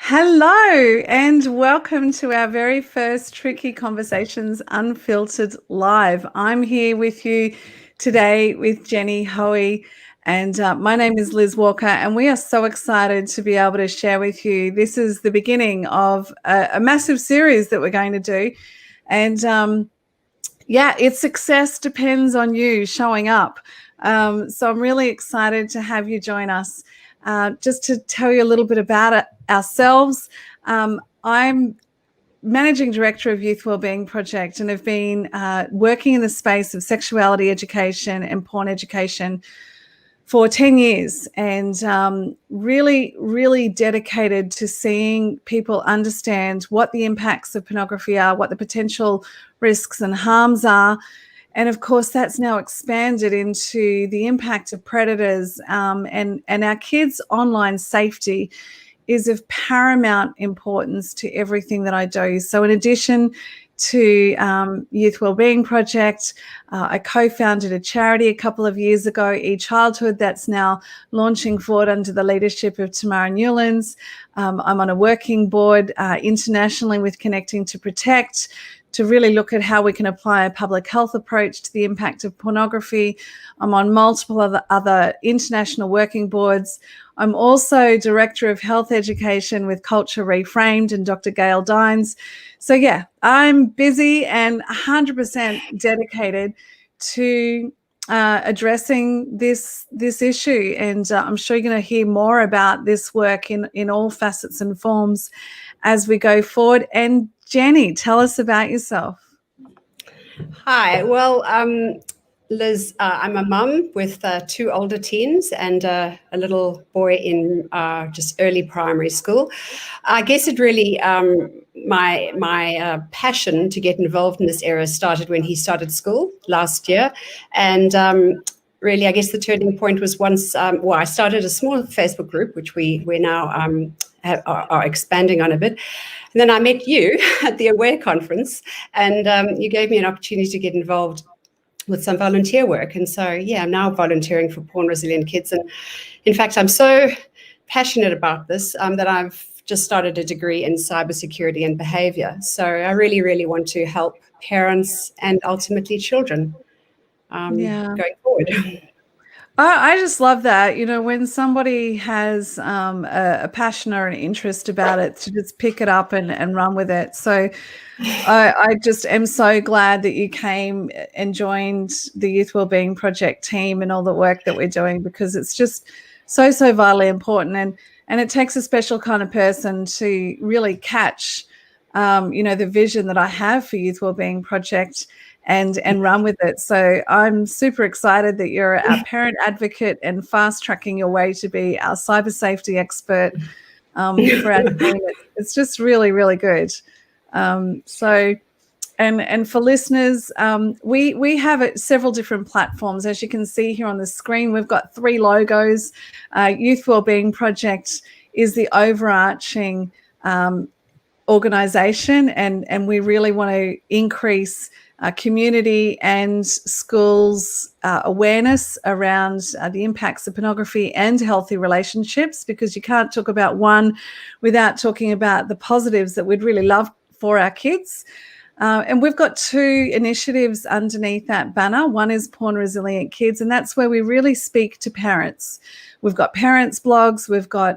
Hello, and welcome to our very first Tricky Conversations Unfiltered live. I'm here with you today with Jenny Hoey, and my name is Liz Walker, and we are so excited to be able to share with you. This is the beginning of a massive series that we're going to do, and its success depends on you showing up. So I'm really excited to have you join us. Just to tell you a little bit about ourselves, I'm Managing Director of Youth Wellbeing Project and have been working in the space of sexuality education and porn education for 10 years and really, really dedicated to seeing people understand what the impacts of pornography are, what the potential risks and harms are. And of course, that's now expanded into the impact of predators and our kids' online safety is of paramount importance to everything that I do. So in addition to Youth Wellbeing Project, I co-founded a charity a couple of years ago, eChildhood, that's now launching forward under the leadership of Tamara Newlands. I'm on a working board internationally with Connecting to Protect, to really look at how we can apply a public health approach to the impact of pornography. I'm on multiple other international working boards. I'm also Director of Health Education with Culture Reframed and Dr. Gail Dines. So yeah, I'm busy and 100% dedicated to addressing this issue. And I'm sure you're going to hear more about this work in all facets and forms as we go forward. And Jenny, tell us about yourself. Hi. Well, Liz, I'm a mum with two older teens and a little boy in just early primary school. I guess it really, my passion to get involved in this area started when he started school last year. And really, I guess the turning point was once, I started a small Facebook group, which we're now are expanding on a bit. And then I met you at the Aware conference, and you gave me an opportunity to get involved with some volunteer work. And so, I'm now volunteering for porn resilient kids. And in fact, I'm so passionate about this that I've just started a degree in cybersecurity and behavior. So I really, really want to help parents and ultimately children going forward. I just love that, when somebody has a passion or an interest about it, to just pick it up and run with it. So I just am so glad that you came and joined the Youth Wellbeing Project team and all the work that we're doing, because it's just so vitally important. And it takes a special kind of person to really catch, the vision that I have for Youth Wellbeing Project and run with it. So I'm super excited that you're our parent advocate and fast tracking your way to be our cyber safety expert for our team. It's just really, really good. And for listeners, we have several different platforms. As you can see here on the screen, we've got 3 logos. Youth Wellbeing Project is the overarching organisation, and we really want to increase community and schools awareness around the impacts of pornography and healthy relationships, because you can't talk about one without talking about the positives that we'd really love for our kids. And we've got 2 initiatives underneath that banner. One is Porn Resilient Kids, and that's where we really speak to parents. We've got parents blogs.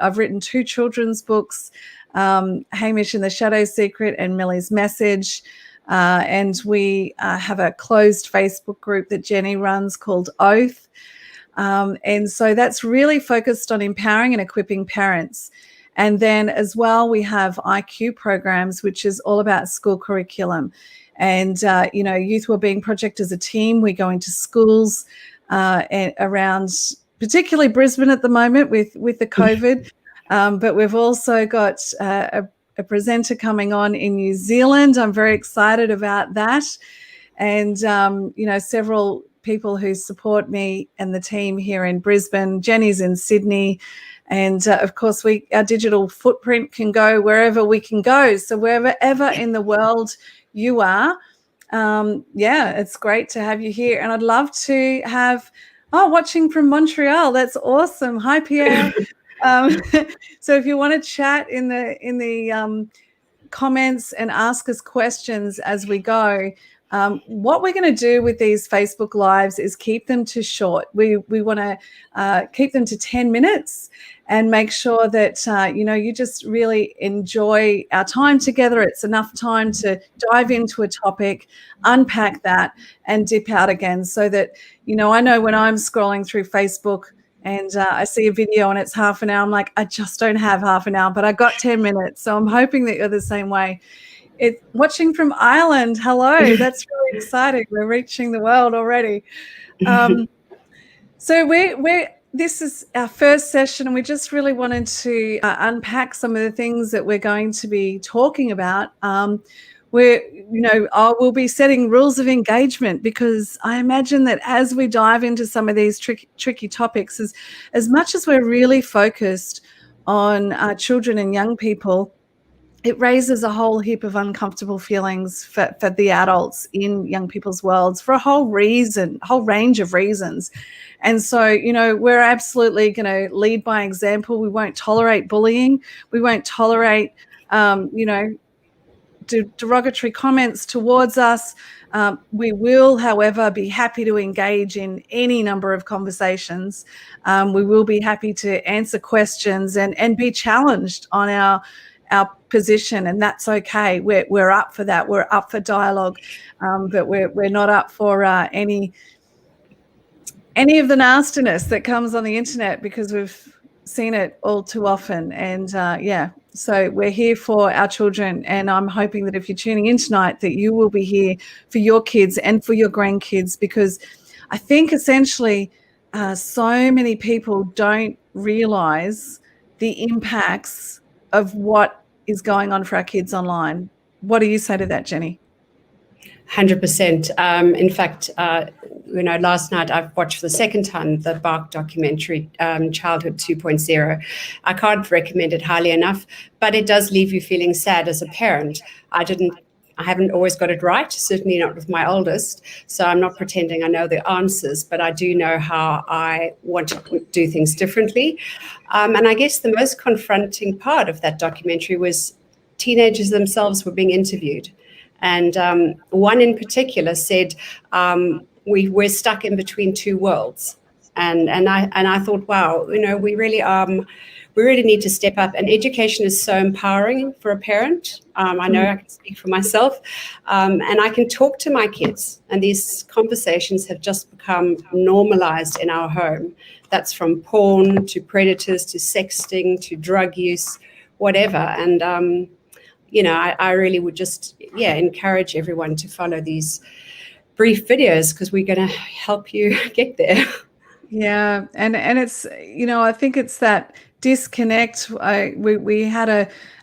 I've written 2 children's books, Hamish and the Shadow Secret and Millie's Message. And we have a closed Facebook group that Jenny runs called Oath. And so that's really focused on empowering and equipping parents. And then as well, we have IQ programs, which is all about school curriculum. And, Youth Wellbeing Project as a team, we go into schools around particularly Brisbane at the moment with the COVID. But we've also got a presenter coming on in New Zealand. I'm very excited about that. And, several people who support me and the team here in Brisbane. Jenny's in Sydney. And, of course, our digital footprint can go wherever we can go. So wherever in the world you are, it's great to have you here. And I'd love to have, watching from Montreal. That's awesome. Hi, Pierre. So if you want to chat in the comments and ask us questions as we go. What we're going to do with these Facebook Lives is keep them to short. We want to keep them to 10 minutes and make sure that, you just really enjoy our time together. It's enough time to dive into a topic, unpack that, and dip out again so that, I know when I'm scrolling through Facebook and I see a video and it's half an hour, I'm like, I just don't have half an hour, but I got 10 minutes. So I'm hoping that you're the same way. It's watching from Ireland. Hello. That's really exciting. We're reaching the world already. So this is our first session, and we just really wanted to unpack some of the things that we're going to be talking about. We'll be setting rules of engagement, because I imagine that as we dive into some of these tricky topics, as much as we're really focused on children and young people, it raises a whole heap of uncomfortable feelings for the adults in young people's worlds for a whole range of reasons. And so, we're absolutely going to lead by example. We won't tolerate bullying. We won't tolerate, derogatory comments towards us. We will, however, be happy to engage in any number of conversations. We will be happy to answer questions and be challenged on our position, and that's okay. We're up for that. We're up for dialogue, but we're not up for any of the nastiness that comes on the internet, because we've seen it all too often. And so we're here for our children, and I'm hoping that if you're tuning in tonight, that you will be here for your kids and for your grandkids, because I think essentially so many people don't realize the impacts of what is going on for our kids online. What do you say to that, Jenny? 100%. In fact, last night I've watched for the second time the Bark documentary, Childhood 2.0. I can't recommend it highly enough, but it does leave you feeling sad as a parent. I haven't always got it right, certainly not with my oldest, so I'm not pretending I know the answers, but I do know how I want to do things differently. And I guess the most confronting part of that documentary was teenagers themselves were being interviewed. And one in particular said, we're stuck in between two worlds. And I thought, wow, we really need to step up. And education is so empowering for a parent. I know I can speak for myself. And I can talk to my kids. And these conversations have just become normalized in our home. That's from porn to predators to sexting to drug use, whatever. And I really would just, encourage everyone to follow these brief videos, because we're going to help you get there. Yeah. And it's, I think it's that disconnect. We had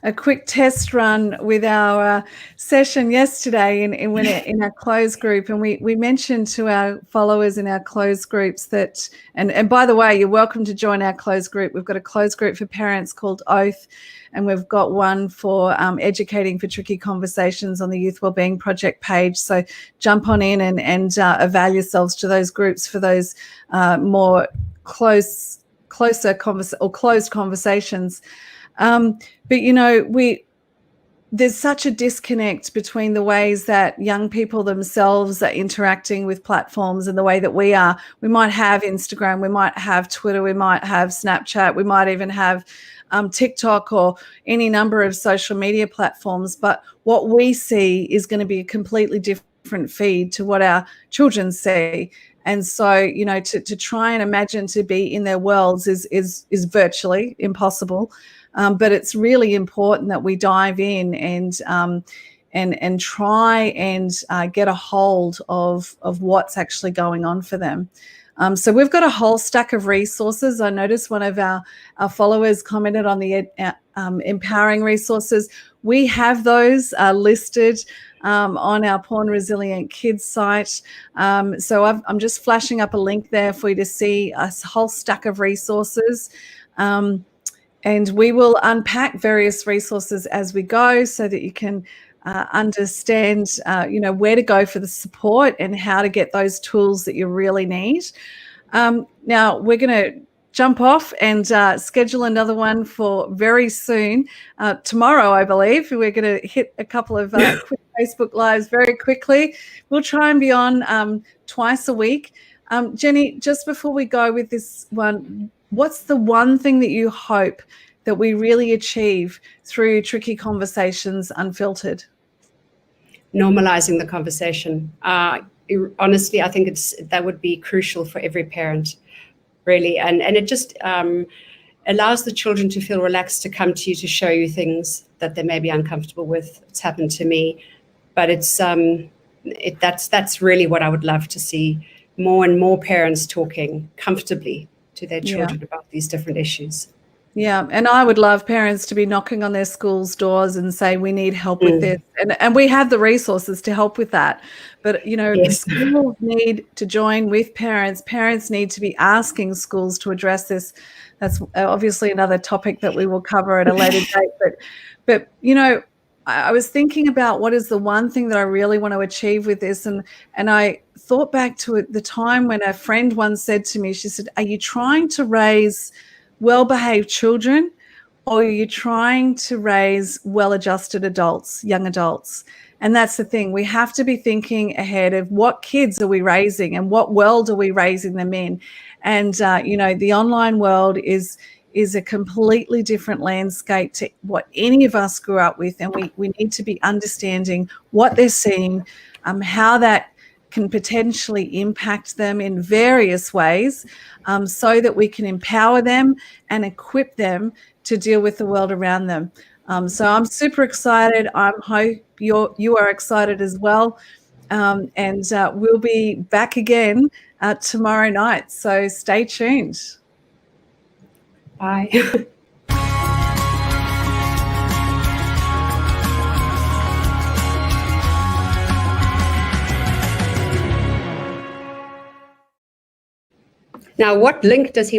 a quick test run with our session yesterday in our closed group, and we mentioned to our followers in our closed groups that, and by the way, you're welcome to join our closed group. We've got a closed group for parents called Oath, and we've got one for educating for tricky conversations on the Youth Wellbeing Project page. So jump on in and avail yourselves to those groups for those more closed conversations. But there's such a disconnect between the ways that young people themselves are interacting with platforms and the way that we are. We might have Instagram, we might have Twitter, we might have Snapchat, we might even have TikTok or any number of social media platforms. But what we see is going to be a completely different feed to what our children see. And so, to try and imagine to be in their worlds is virtually impossible. But it's really important that we dive in and try and get a hold of what's actually going on for them. So we've got a whole stack of resources. I noticed one of our followers commented on the empowering resources. We have those listed on our Porn Resilient Kids site. So I'm just flashing up a link there for you to see a whole stack of resources. And we will unpack various resources as we go so that you can understand, where to go for the support and how to get those tools that you really need. Now, we're going to jump off and schedule another one for very soon. Tomorrow, I believe, we're going to hit a couple of quick Facebook Lives very quickly. We'll try and be on twice a week. Jenny, just before we go with this one, what's the one thing that you hope that we really achieve through Tricky Conversations Unfiltered? Normalizing the conversation. Honestly, I think that would be crucial for every parent, really. And it just allows the children to feel relaxed to come to you to show you things that they may be uncomfortable with. It's happened to me, but that's really what I would love to see, more and more parents talking comfortably to their children about these different issues. Yeah, and I would love parents to be knocking on their schools' doors and say, we need help with this. And we have the resources to help with that. But, the schools need to join with parents. Parents need to be asking schools to address this. That's obviously another topic that we will cover at a later date. But I was thinking about what is the one thing that I really want to achieve with this. And I thought back to the time when a friend once said to me, she said, are you trying to raise well-behaved children, or are you trying to raise well-adjusted adults, young adults? And that's the thing. We have to be thinking ahead of what kids are we raising and what world are we raising them in. And, the online world is a completely different landscape to what any of us grew up with. And we need to be understanding what they're seeing, how that can potentially impact them in various ways, so that we can empower them and equip them to deal with the world around them. So I'm super excited. I hope you are excited as well. And we'll be back again tomorrow night. So stay tuned. Bye. Now, what link does he